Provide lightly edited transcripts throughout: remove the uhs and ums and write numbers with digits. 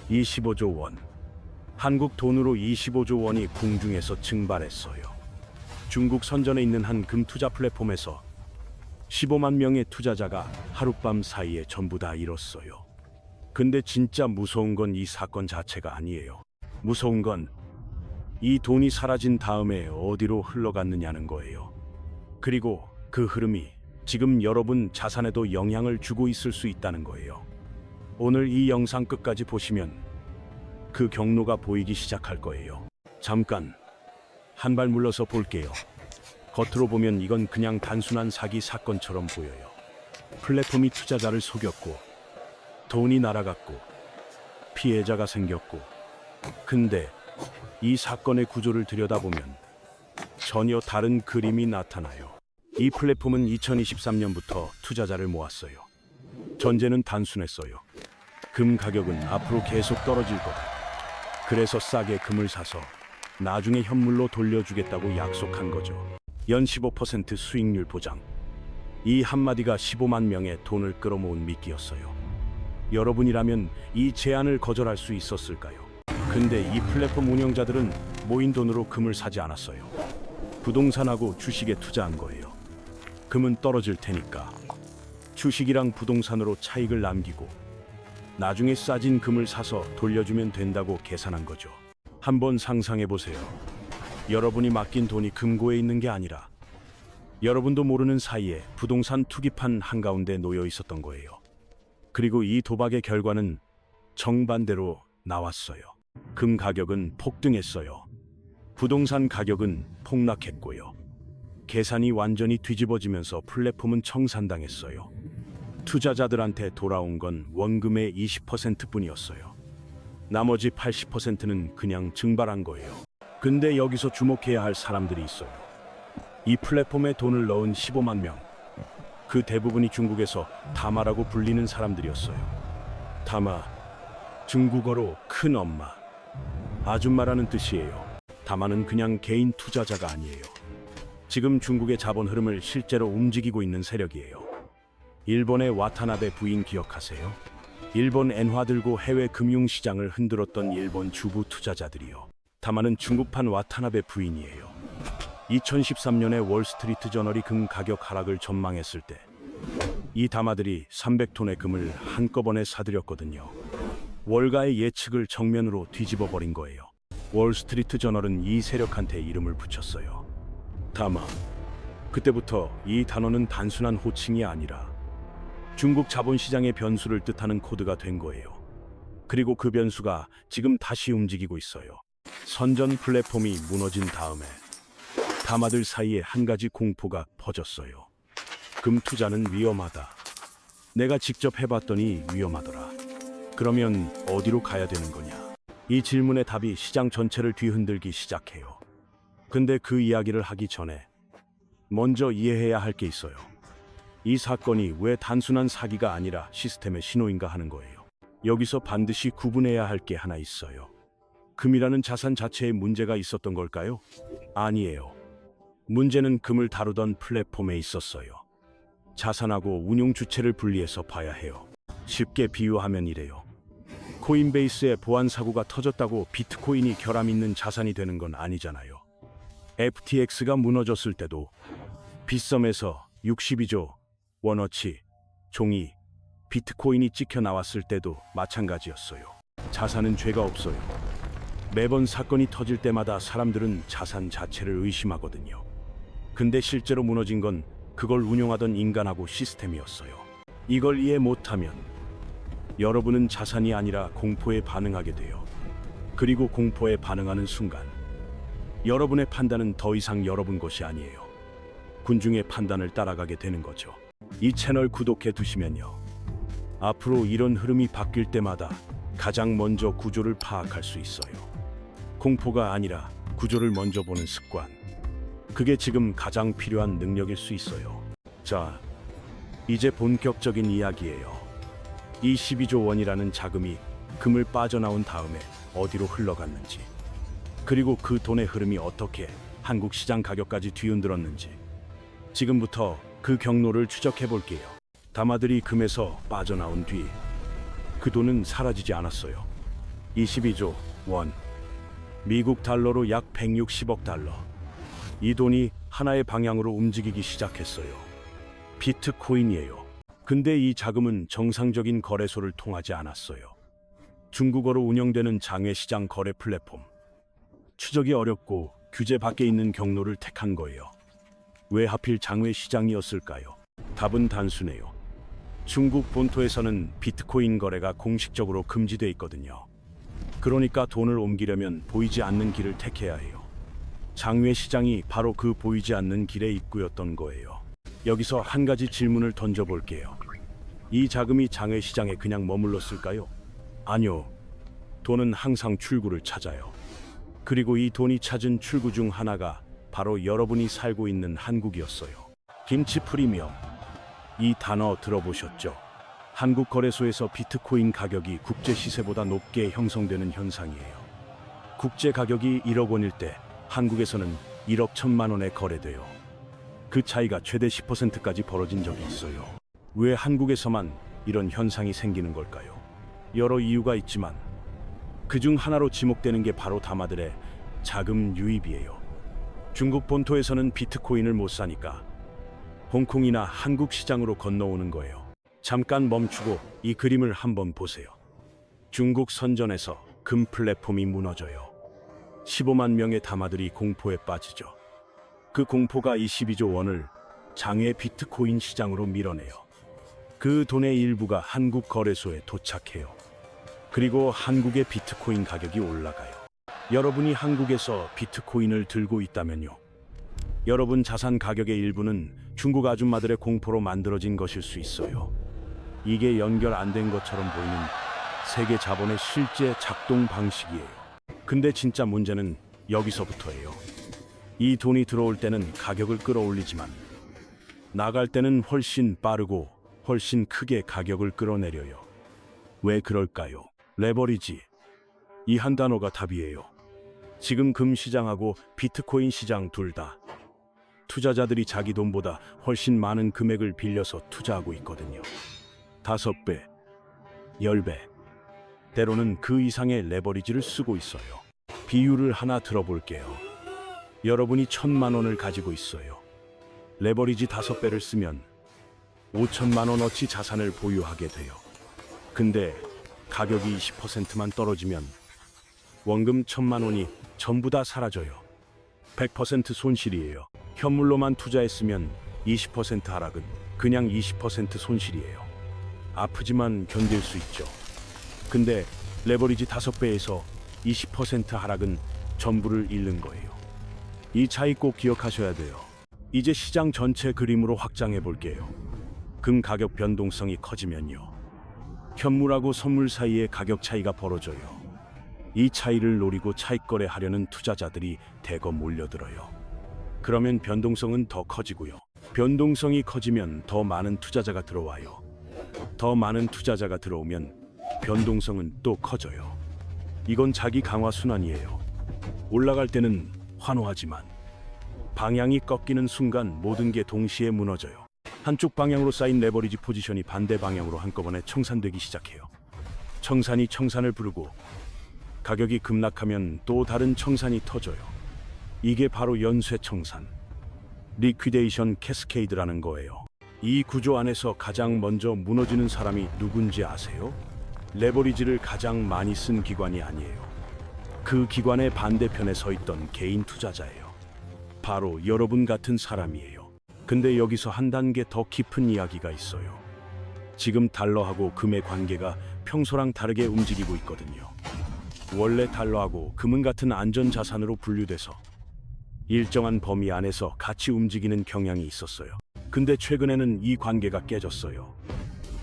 25조 원. 한국 돈으로 25조 원이 공중에서 증발했어요. 중국 선전에 있는 한 금투자 플랫폼에서 15만 명의 투자자가 하룻밤 사이에 전부 다 잃었어요. 근데 진짜 무서운 건 이 사건 자체가 아니에요. 무서운 건 이 돈이 사라진 다음에 어디로 흘러갔느냐는 거예요. 그리고 그 흐름이 지금 여러분 자산에도 영향을 주고 있을 수 있다는 거예요. 오늘 이 영상 끝까지 보시면 그 경로가 보이기 시작할 거예요. 잠깐 한 발 물러서 볼게요. 겉으로 보면 이건 그냥 단순한 사기 사건처럼 보여요. 플랫폼이 투자자를 속였고 돈이 날아갔고 피해자가 생겼고, 근데 이 사건의 구조를 들여다보면 전혀 다른 그림이 나타나요. 이 플랫폼은 2023년부터 투자자를 모았어요. 전제는 단순했어요. 금 가격은 앞으로 계속 떨어질 거다. 그래서 싸게 금을 사서 나중에 현물로 돌려주겠다고 약속한 거죠. 연 15% 수익률 보장. 이 한마디가 15만 명의 돈을 끌어모은 미끼였어요. 여러분이라면 이 제안을 거절할 수 있었을까요? 근데 이 플랫폼 운영자들은 모인 돈으로 금을 사지 않았어요. 부동산하고 주식에 투자한 거예요. 금은 떨어질 테니까 주식이랑 부동산으로 차익을 남기고 나중에 싸진 금을 사서 돌려주면 된다고 계산한 거죠. 한번 상상해 보세요. 여러분이 맡긴 돈이 금고에 있는 게 아니라 여러분도 모르는 사이에 부동산 투기판 한가운데 놓여 있었던 거예요. 그리고 이 도박의 결과는 정반대로 나왔어요. 금 가격은 폭등했어요. 부동산 가격은 폭락했고요. 계산이 완전히 뒤집어지면서 플랫폼은 청산당했어요. 투자자들한테 돌아온 건 원금의 20%뿐이었어요. 나머지 80%는 그냥 증발한 거예요. 근데 여기서 주목해야 할 사람들이 있어요. 이 플랫폼에 돈을 넣은 15만 명. 그 대부분이 중국에서 다마라고 불리는 사람들이었어요. 다마, 중국어로 큰 엄마, 아줌마라는 뜻이에요. 다마는 그냥 개인 투자자가 아니에요. 지금 중국의 자본 흐름을 실제로 움직이고 있는 세력이에요. 일본의 와타나베 부인 기억하세요? 일본 엔화 들고 해외 금융시장을 흔들었던 일본 주부 투자자들이요. 다마는 중국판 와타나베 부인이에요. 2013년에 월스트리트 저널이 금 가격 하락을 전망했을 때 이 다마들이 300톤의 금을 한꺼번에 사들였거든요. 월가의 예측을 정면으로 뒤집어 버린 거예요. 월스트리트 저널은 이 세력한테 이름을 붙였어요. 다마. 그때부터 이 단어는 단순한 호칭이 아니라 중국 자본시장의 변수를 뜻하는 코드가 된 거예요. 그리고 그 변수가 지금 다시 움직이고 있어요. 선전 플랫폼이 무너진 다음에 다마들 사이에 한 가지 공포가 퍼졌어요. 금 투자는 위험하다. 내가 직접 해봤더니 위험하더라. 그러면 어디로 가야 되는 거냐? 이 질문의 답이 시장 전체를 뒤흔들기 시작해요. 근데 그 이야기를 하기 전에 먼저 이해해야 할 게 있어요. 이 사건이 왜 단순한 사기가 아니라 시스템의 신호인가 하는 거예요. 여기서 반드시 구분해야 할 게 하나 있어요. 금이라는 자산 자체에 문제가 있었던 걸까요? 아니에요. 문제는 금을 다루던 플랫폼에 있었어요. 자산하고 운용 주체를 분리해서 봐야 해요. 쉽게 비유하면 이래요. 코인베이스에 보안 사고가 터졌다고 비트코인이 결함 있는 자산이 되는 건 아니잖아요. FTX가 무너졌을 때도 빗썸에서 62조 원어치 종이 비트코인이 찍혀 나왔을 때도 마찬가지였어요. 자산은 죄가 없어요. 매번 사건이 터질 때마다 사람들은 자산 자체를 의심하거든요. 근데 실제로 무너진 건 그걸 운용하던 인간하고 시스템이었어요. 이걸 이해 못하면 여러분은 자산이 아니라 공포에 반응하게 돼요. 그리고 공포에 반응하는 순간 여러분의 판단은 더 이상 여러분 것이 아니에요. 군중의 판단을 따라가게 되는 거죠. 이 채널 구독해 두시면요. 앞으로 이런 흐름이 바뀔 때마다 가장 먼저 구조를 파악할 수 있어요. 공포가 아니라 구조를 먼저 보는 습관. 그게 지금 가장 필요한 능력일 수 있어요. 자, 이제 본격적인 이야기예요. 이 12조 원이라는 자금이 금을 빠져나온 다음에 어디로 흘러갔는지, 그리고 그 돈의 흐름이 어떻게 한국 시장 가격까지 뒤흔들었는지 지금부터 그 경로를 추적해 볼게요. 다마들이 금에서 빠져나온 뒤 그 돈은 사라지지 않았어요. 22조 원, 미국 달러로 약 160억 달러. 이 돈이 하나의 방향으로 움직이기 시작했어요. 비트코인이에요. 근데 이 자금은 정상적인 거래소를 통하지 않았어요. 중국어로 운영되는 장외시장 거래 플랫폼. 추적이 어렵고 규제 밖에 있는 경로를 택한 거예요. 왜 하필 장외시장이었을까요? 답은 단순해요. 중국 본토에서는 비트코인 거래가 공식적으로 금지돼 있거든요. 그러니까 돈을 옮기려면 보이지 않는 길을 택해야 해요. 장외시장이 바로 그 보이지 않는 길의 입구였던 거예요. 여기서 한 가지 질문을 던져볼게요. 이 자금이 장외시장에 그냥 머물렀을까요? 아니요. 돈은 항상 출구를 찾아요. 그리고 이 돈이 찾은 출구 중 하나가 바로 여러분이 살고 있는 한국이었어요. 김치 프리미엄. 이 단어 들어보셨죠? 한국 거래소에서 비트코인 가격이 국제 시세보다 높게 형성되는 현상이에요. 국제 가격이 1억 원일 때 한국에서는 1억 1천만 원에 거래돼요. 그 차이가 최대 10%까지 벌어진 적이 있어요. 왜 한국에서만 이런 현상이 생기는 걸까요? 여러 이유가 있지만 그중 하나로 지목되는 게 바로 다마들의 자금 유입이에요. 중국 본토에서는 비트코인을 못 사니까 홍콩이나 한국 시장으로 건너오는 거예요. 잠깐 멈추고 이 그림을 한번 보세요. 중국 선전에서 금 플랫폼이 무너져요. 15만 명의 다마들이 공포에 빠지죠. 그 공포가 22조 원을 장외 비트코인 시장으로 밀어내요. 그 돈의 일부가 한국 거래소에 도착해요. 그리고 한국의 비트코인 가격이 올라가요. 여러분이 한국에서 비트코인을 들고 있다면요. 여러분 자산 가격의 일부는 중국 아줌마들의 공포로 만들어진 것일 수 있어요. 이게 연결 안 된 것처럼 보이는 세계 자본의 실제 작동 방식이에요. 근데 진짜 문제는 여기서부터예요. 이 돈이 들어올 때는 가격을 끌어올리지만 나갈 때는 훨씬 빠르고 훨씬 크게 가격을 끌어내려요. 왜 그럴까요? 레버리지. 이 한 단어가 답이에요. 지금 금 시장하고 비트코인 시장 둘 다 투자자들이 자기 돈보다 훨씬 많은 금액을 빌려서 투자하고 있거든요. 5배, 10배, 때로는 그 이상의 레버리지를 쓰고 있어요. 비유를 하나 들어볼게요. 여러분이 1천만 원을 가지고 있어요. 레버리지 5배를 쓰면 5천만 원어치 자산을 보유하게 돼요. 근데 가격이 20%만 떨어지면 원금 1천만 원이 전부 다 사라져요. 100% 손실이에요. 현물로만 투자했으면 20% 하락은 그냥 20% 손실이에요. 아프지만 견딜 수 있죠. 근데 레버리지 5배에서 20% 하락은 전부를 잃는 거예요. 이 차이 꼭 기억하셔야 돼요. 이제 시장 전체 그림으로 확장해 볼게요. 금 가격 변동성이 커지면요. 현물하고 선물 사이에 가격 차이가 벌어져요. 이 차이를 노리고 차익 거래하려는 투자자들이 대거 몰려들어요. 그러면 변동성은 더 커지고요. 변동성이 커지면 더 많은 투자자가 들어와요. 더 많은 투자자가 들어오면 변동성은 또 커져요. 이건 자기 강화 순환이에요. 올라갈 때는 환호하지만 방향이 꺾이는 순간 모든 게 동시에 무너져요. 한쪽 방향으로 쌓인 레버리지 포지션이 반대 방향으로 한꺼번에 청산되기 시작해요. 청산이 청산을 부르고 가격이 급락하면 또 다른 청산이 터져요. 이게 바로 연쇄 청산, 리퀴데이션 캐스케이드라는 거예요. 이 구조 안에서 가장 먼저 무너지는 사람이 누군지 아세요? 레버리지를 가장 많이 쓴 기관이 아니에요. 그 기관의 반대편에 서 있던 개인 투자자예요. 바로 여러분 같은 사람이에요. 근데 여기서 한 단계 더 깊은 이야기가 있어요. 지금 달러하고 금의 관계가 평소랑 다르게 움직이고 있거든요. 원래 달러하고 금은 같은 안전자산으로 분류돼서 일정한 범위 안에서 같이 움직이는 경향이 있었어요. 근데 최근에는 이 관계가 깨졌어요.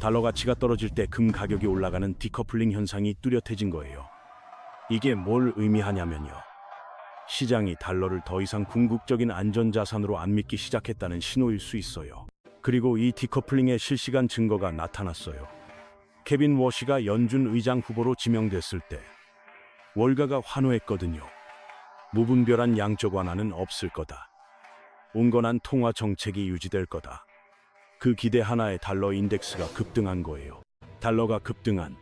달러 가치가 떨어질 때 금 가격이 올라가는 디커플링 현상이 뚜렷해진 거예요. 이게 뭘 의미하냐면요. 시장이 달러를 더 이상 궁극적인 안전자산으로 안 믿기 시작했다는 신호일 수 있어요. 그리고 이 디커플링의 실시간 증거가 나타났어요. 케빈 워시가 연준 의장 후보로 지명됐을 때 월가가 환호했거든요. 무분별한 양적 완화는 없을 거다. 온건한 통화 정책이 유지될 거다. 그 기대 하나에 달러 인덱스가 급등한 거예요. 달러가 급등한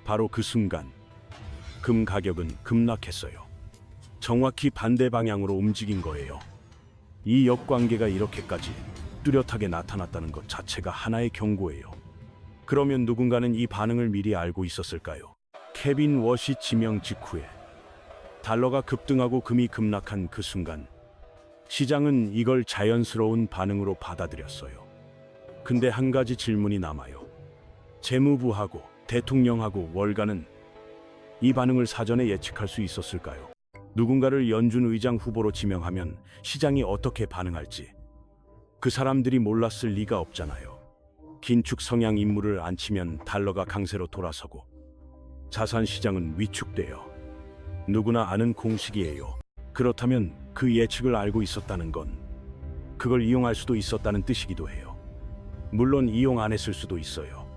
바로 그 순간 금 가격은 급락했어요. 정확히 반대 방향으로 움직인 거예요. 이 역관계가 이렇게까지 뚜렷하게 나타났다는 것 자체가 하나의 경고예요. 그러면 누군가는 이 반응을 미리 알고 있었을까요? 케빈 워시 지명 직후에 달러가 급등하고 금이 급락한 그 순간 시장은 이걸 자연스러운 반응으로 받아들였어요. 근데 한 가지 질문이 남아요. 재무부하고 대통령하고 월가는 이 반응을 사전에 예측할 수 있었을까요? 누군가를 연준 의장 후보로 지명하면 시장이 어떻게 반응할지 그 사람들이 몰랐을 리가 없잖아요. 긴축 성향 인물을 앉히면 달러가 강세로 돌아서고 자산 시장은 위축돼요. 누구나 아는 공식이에요. 그렇다면 그 예측을 알고 있었다는 건 그걸 이용할 수도 있었다는 뜻이기도 해요. 물론 이용 안 했을 수도 있어요.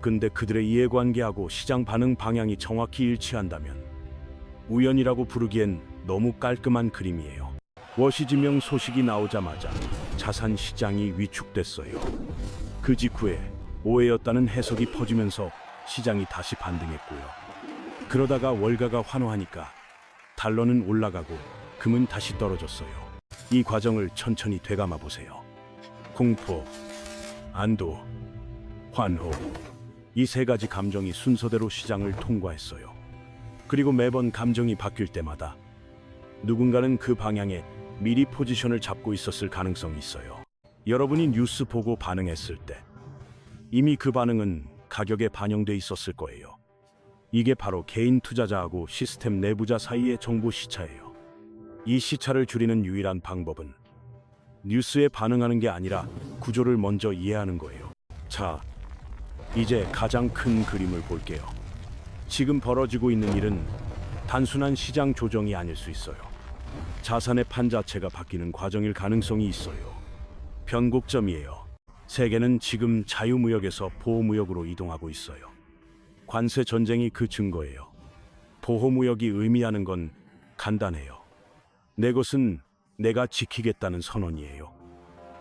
근데 그들의 이해관계하고 시장 반응 방향이 정확히 일치한다면 우연이라고 부르기엔 너무 깔끔한 그림이에요. 워시 지명 소식이 나오자마자 자산 시장이 위축됐어요. 그 직후에 오해였다는 해석이 퍼지면서 시장이 다시 반등했고요. 그러다가 월가가 환호하니까 달러는 올라가고 금은 다시 떨어졌어요. 이 과정을 천천히 되감아 보세요. 공포, 안도, 환호. 이 세 가지 감정이 순서대로 시장을 통과했어요. 그리고 매번 감정이 바뀔 때마다 누군가는 그 방향에 미리 포지션을 잡고 있었을 가능성이 있어요. 여러분이 뉴스 보고 반응했을 때 이미 그 반응은 가격에 반영돼 있었을 거예요. 이게 바로 개인 투자자하고 시스템 내부자 사이의 정보 시차예요. 이 시차를 줄이는 유일한 방법은 뉴스에 반응하는 게 아니라 구조를 먼저 이해하는 거예요. 자, 이제 가장 큰 그림을 볼게요. 지금 벌어지고 있는 일은 단순한 시장 조정이 아닐 수 있어요. 자산의 판 자체가 바뀌는 과정일 가능성이 있어요. 변곡점이에요. 세계는 지금 자유무역에서 보호무역으로 이동하고 있어요. 관세 전쟁이 그 증거예요. 보호무역이 의미하는 건 간단해요. 내 것은 내가 지키겠다는 선언이에요.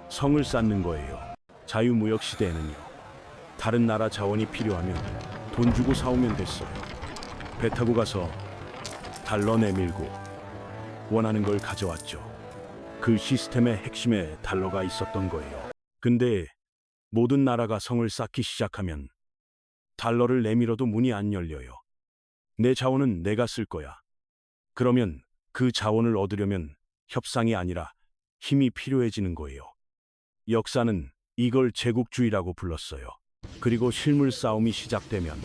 성을 쌓는 거예요. 자유무역 시대에는요. 다른 나라 자원이 필요하면 돈 주고 사오면 됐어요. 배 타고 가서 달러 내밀고 원하는 걸 가져왔죠. 그 시스템의 핵심에 달러가 있었던 거예요. 근데 모든 나라가 성을 쌓기 시작하면 달러를 내밀어도 문이 안 열려요. 내 자원은 내가 쓸 거야. 그러면 그 자원을 얻으려면 협상이 아니라 힘이 필요해지는 거예요. 역사는 이걸 제국주의라고 불렀어요. 그리고 실물 싸움이 시작되면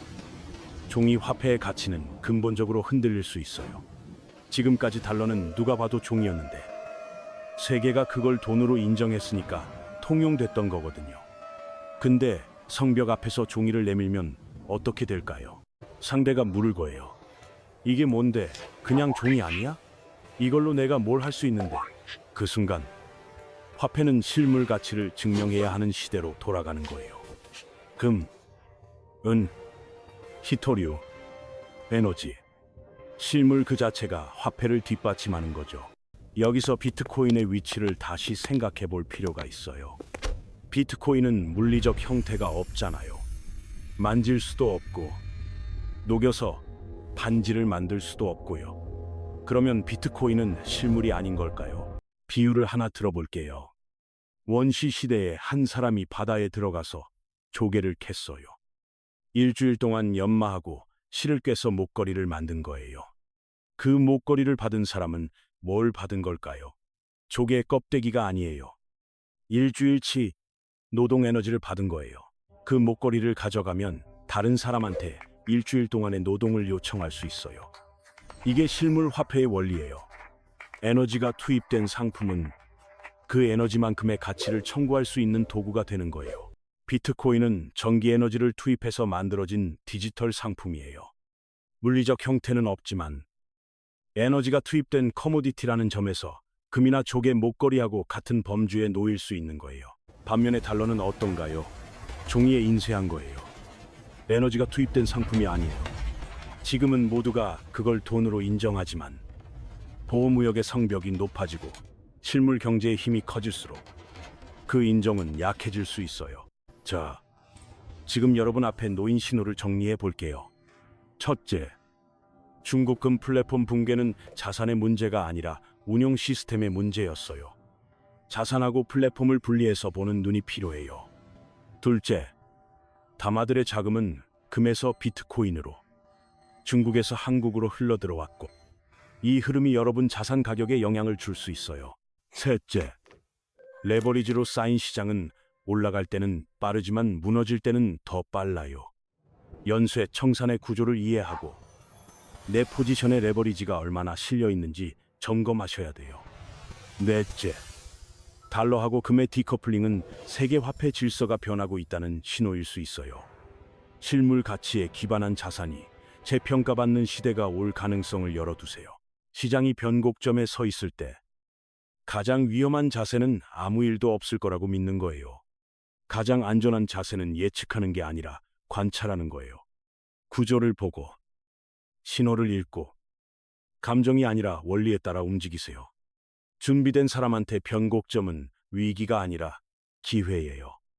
종이 화폐의 가치는 근본적으로 흔들릴 수 있어요. 지금까지 달러는 누가 봐도 종이었는데 세계가 그걸 돈으로 인정했으니까 통용됐던 거거든요. 근데 성벽 앞에서 종이를 내밀면 어떻게 될까요? 상대가 물을 거예요. 이게 뭔데? 그냥 종이 아니야? 이걸로 내가 뭘 할 수 있는데? 그 순간 화폐는 실물 가치를 증명해야 하는 시대로 돌아가는 거예요. 금, 은, 히토류, 에너지, 실물 그 자체가 화폐를 뒷받침하는 거죠. 여기서 비트코인의 위치를 다시 생각해 볼 필요가 있어요. 비트코인은 물리적 형태가 없잖아요. 만질 수도 없고 녹여서 반지를 만들 수도 없고요. 그러면 비트코인은 실물이 아닌 걸까요? 비유를 하나 들어볼게요. 원시 시대에 한 사람이 바다에 들어가서 조개를 캤어요. 일주일 동안 연마하고 실을 꿰서 목걸이를 만든 거예요. 그 목걸이를 받은 사람은 뭘 받은 걸까요? 조개 껍데기가 아니에요. 일주일치 노동 에너지를 받은 거예요. 그 목걸이를 가져가면 다른 사람한테 일주일 동안의 노동을 요청할 수 있어요. 이게 실물 화폐의 원리예요. 에너지가 투입된 상품은 그 에너지만큼의 가치를 청구할 수 있는 도구가 되는 거예요. 비트코인은 전기 에너지를 투입해서 만들어진 디지털 상품이에요. 물리적 형태는 없지만 에너지가 투입된 커모디티라는 점에서 금이나 조개 목걸이하고 같은 범주에 놓일 수 있는 거예요. 반면에 달러는 어떤가요? 종이에 인쇄한 거예요. 에너지가 투입된 상품이 아니에요. 지금은 모두가 그걸 돈으로 인정하지만 보호무역의 성벽이 높아지고 실물 경제의 힘이 커질수록 그 인정은 약해질 수 있어요. 자, 지금 여러분 앞에 놓인 신호를 정리해 볼게요. 첫째, 중국금 플랫폼 붕괴는 자산의 문제가 아니라 운영 시스템의 문제였어요. 자산하고 플랫폼을 분리해서 보는 눈이 필요해요. 둘째, 다마들의 자금은 금에서 비트코인으로, 중국에서 한국으로 흘러들어왔고 이 흐름이 여러분 자산 가격에 영향을 줄 수 있어요. 셋째, 레버리지로 쌓인 시장은 올라갈 때는 빠르지만 무너질 때는 더 빨라요. 연쇄 청산의 구조를 이해하고 내 포지션에 레버리지가 얼마나 실려 있는지 점검하셔야 돼요. 넷째, 달러하고 금의 디커플링은 세계 화폐 질서가 변하고 있다는 신호일 수 있어요. 실물 가치에 기반한 자산이 재평가받는 시대가 올 가능성을 열어두세요. 시장이 변곡점에 서 있을 때 가장 위험한 자세는 아무 일도 없을 거라고 믿는 거예요. 가장 안전한 자세는 예측하는 게 아니라 관찰하는 거예요. 구조를 보고 신호를 읽고 감정이 아니라 원리에 따라 움직이세요. 준비된 사람한테 변곡점은 위기가 아니라 기회예요.